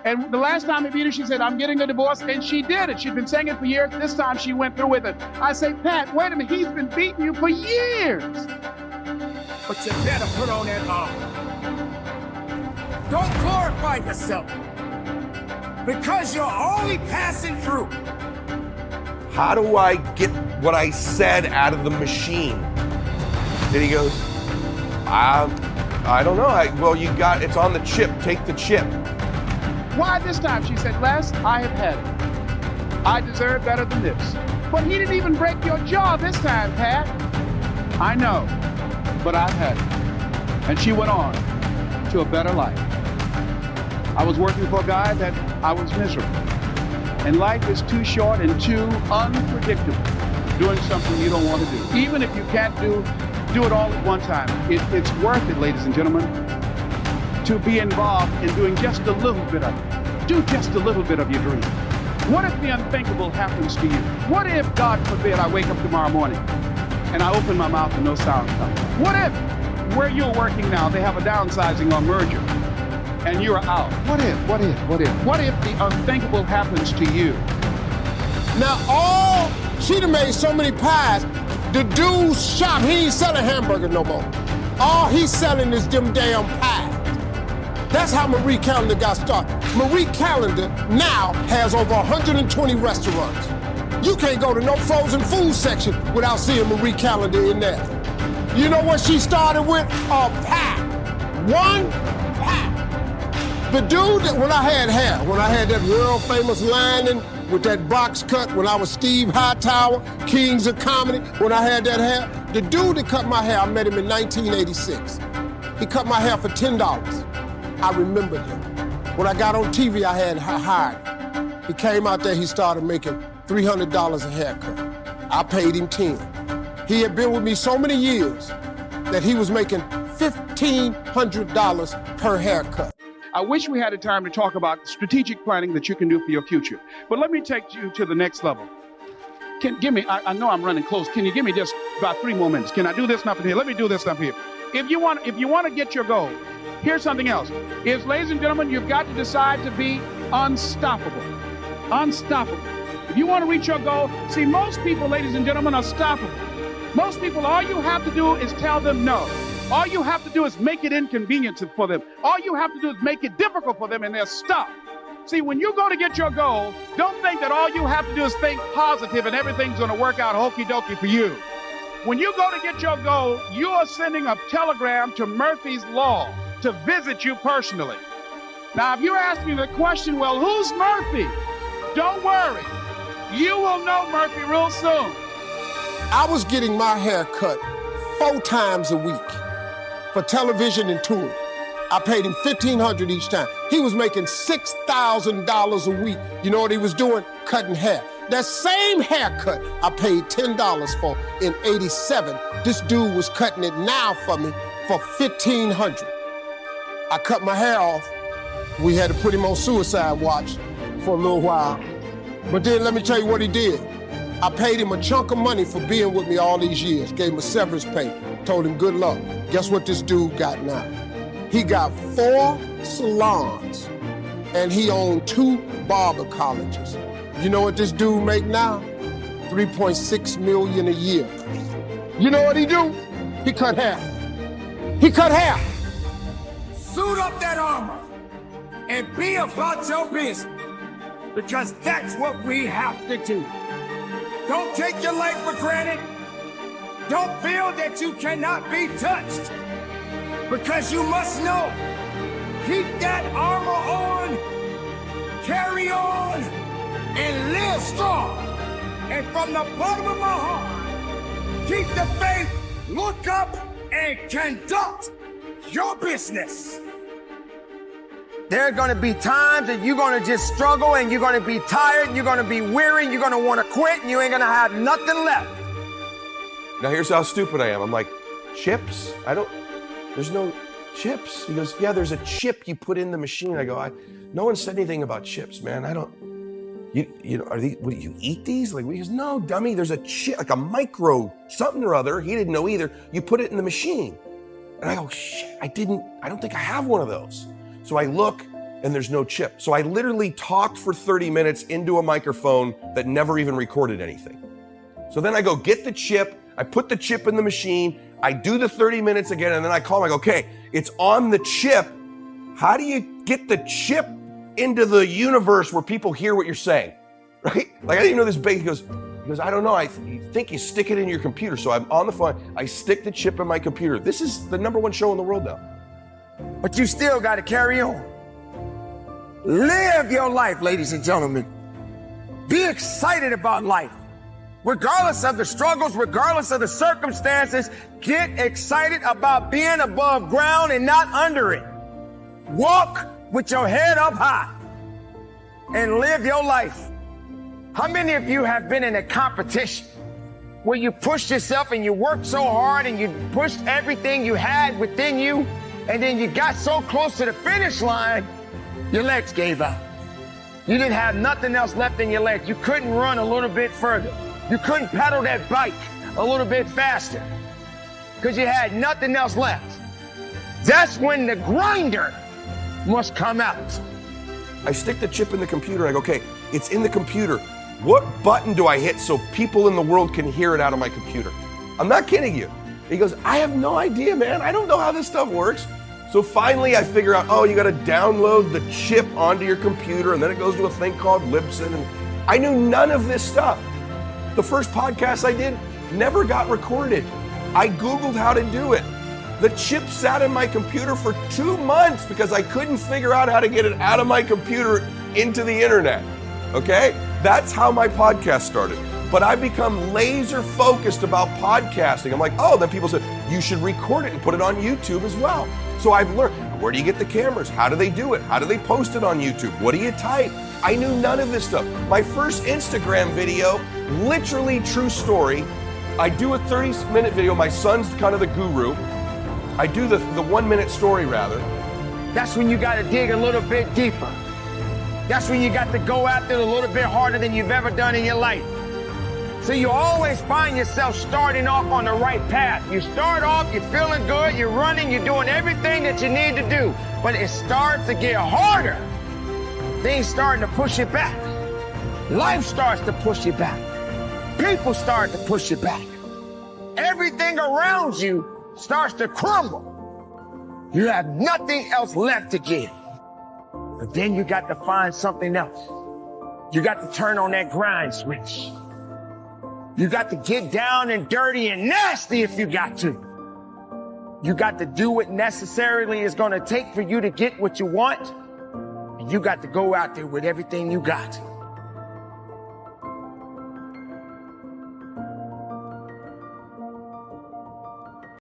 And the last time I beat her, she said, I'm getting a divorce, and she did it. She'd been saying it for years. This time she went through with it. I say, Pat, wait a minute, he's been beating you for years. But you better put on that armor. Don't glorify yourself, because you're only passing through. How do I get what I said out of the machine? And he goes, I don't know. Well, it's on the chip. Take the chip. Why this time? She said, Les, I have had it. I deserve better than this. But he didn't even break your jaw this time, Pat. I know, but I've had it. And she went on to a better life. I was working for a guy that I was miserable. And life is too short and too unpredictable doing something you don't want to do. Even if you can't do it all at one time. It's worth it, ladies and gentlemen, to be involved in doing just a little bit of it. Do just a little bit of your dream. What if the unthinkable happens to you? What if, God forbid, I wake up tomorrow morning and I open my mouth and no sound comes? What if, where you're working now, they have a downsizing or merger and you're out? What if the unthinkable happens to you? Now, she done made so many pies. The dude's shop, he ain't selling hamburger no more. All he's selling is them damn pies. That's how Marie Callender got started. Marie Callender now has over 120 restaurants. You can't go to no frozen food section without seeing Marie Callender in there. You know what she started with? A pie. One pie. The dude that, when I had hair, when I had that world famous lining with that box cut, when I was Steve Hightower, Kings of Comedy, when I had that hair, the dude that cut my hair, I met him in 1986. He cut my hair for $10. I remembered him. When I got on TV, I had hired him. He came out there, he started making $300 a haircut. I paid him $10. He had been with me so many years that he was making $1,500 per haircut. I wish we had a time to talk about strategic planning that you can do for your future. But let me take you to the next level. I know I'm running close. Can you give me just about 3 more minutes? Can I do this stuff here? Let me do this stuff here. If you want to get your goal, here's something else. Ladies and gentlemen, you've got to decide to be unstoppable. Unstoppable. If you want to reach your goal, see, most people, ladies and gentlemen, are stoppable. Most people, all you have to do is tell them no. All you have to do is make it inconvenient for them. All you have to do is make it difficult for them, and they're stuck. See, when you go to get your goal, don't think that all you have to do is think positive and everything's going to work out hokey dokey for you. When you go to get your goal, you are sending a telegram to Murphy's Law to visit you personally. Now, if you're asking the question, well, who's Murphy? Don't worry. You will know Murphy real soon. I was getting my hair cut 4 times a week for television and touring. I paid him $1,500 each time. He was making $6,000 a week. You know what he was doing? Cutting hair. That same haircut I paid $10 for in '87. This dude was cutting it now for me for $1,500. I cut my hair off. We had to put him on suicide watch for a little while. But then let me tell you what he did. I paid him a chunk of money for being with me all these years. Gave him a severance pay. Told him good luck. Guess what this dude got now? He got 4 salons and he owned 2 barber colleges. You know what this dude make now? $3.6 million a year. You know what he do? He cut hair. He cut hair. Suit up that armor and be about your business, because that's what we have to do. Don't take your life for granted. Don't feel that you cannot be touched, because you must know, keep that armor on, carry on, and live strong. And from the bottom of my heart, keep the faith, look up, and conduct your business. There are going to be times that you're going to just struggle and you're going to be tired and you're going to be weary and you're going to want to quit and you ain't going to have nothing left. Now here's how stupid I am. I'm like, chips? There's no chips. He goes, yeah, there's a chip you put in the machine. I go, no one said anything about chips, man. You know, are these, what do you eat these? Like, he goes, no, dummy, there's a chip, like a micro something or other. He didn't know either. You put it in the machine. And I go, shit, I don't think I have one of those. So I look, and there's no chip. So I literally talked for 30 minutes into a microphone that never even recorded anything. So then I go get the chip, I put the chip in the machine, I do the 30 minutes again, and then I call him, I go, okay, it's on the chip. How do you get the chip into the universe where people hear what you're saying, right? Like, I didn't even know this big. He goes, I don't know. I think you stick it in your computer. So I'm on the phone. I stick the chip in my computer. This is the #1 show in the world now. But you still got to carry on. Live your life, ladies and gentlemen. Be excited about life. Regardless of the struggles, regardless of the circumstances, get excited about being above ground and not under it. Walk with your head up high and live your life. How many of you have been in a competition where you pushed yourself and you worked so hard and you pushed everything you had within you, and then you got so close to the finish line, your legs gave out. You didn't have nothing else left in your legs. You couldn't run a little bit further. You couldn't pedal that bike a little bit faster because you had nothing else left. That's when the grinder must come out. I stick the chip in the computer. I go, okay, it's in the computer. What button do I hit so people in the world can hear it out of my computer? I'm not kidding you. He goes, I have no idea, man. I don't know how this stuff works. So finally I figure out, oh, you got to download the chip onto your computer, and then it goes to a thing called Libsyn. And I knew none of this stuff. The first podcast I did never got recorded. I Googled how to do it. The chip sat in my computer for 2 months because I couldn't figure out how to get it out of my computer into the internet. Okay? That's how my podcast started. But I've become laser focused about podcasting. I'm like, oh, then people said, you should record it and put it on YouTube as well. So I've learned, where do you get the cameras? How do they do it? How do they post it on YouTube? What do you type? I knew none of this stuff. My first Instagram video, literally true story. I do a 30-minute video. My son's kind of the guru. I do the 1-minute story rather. That's when you got to dig a little bit deeper. That's when you got to go after it a little bit harder than you've ever done in your life. So you always find yourself starting off on the right path. You start off, you're feeling good, you're running, you're doing everything that you need to do. But it starts to get harder. Things starting to push you back. Life starts to push you back. People start to push you back. Everything around you starts to crumble. You have nothing else left to give. But then you got to find something else. You got to turn on that grind switch. You got to get down and dirty and nasty if you got to. You got to do what necessarily is going to take for you to get what you want. And you got to go out there with everything you got.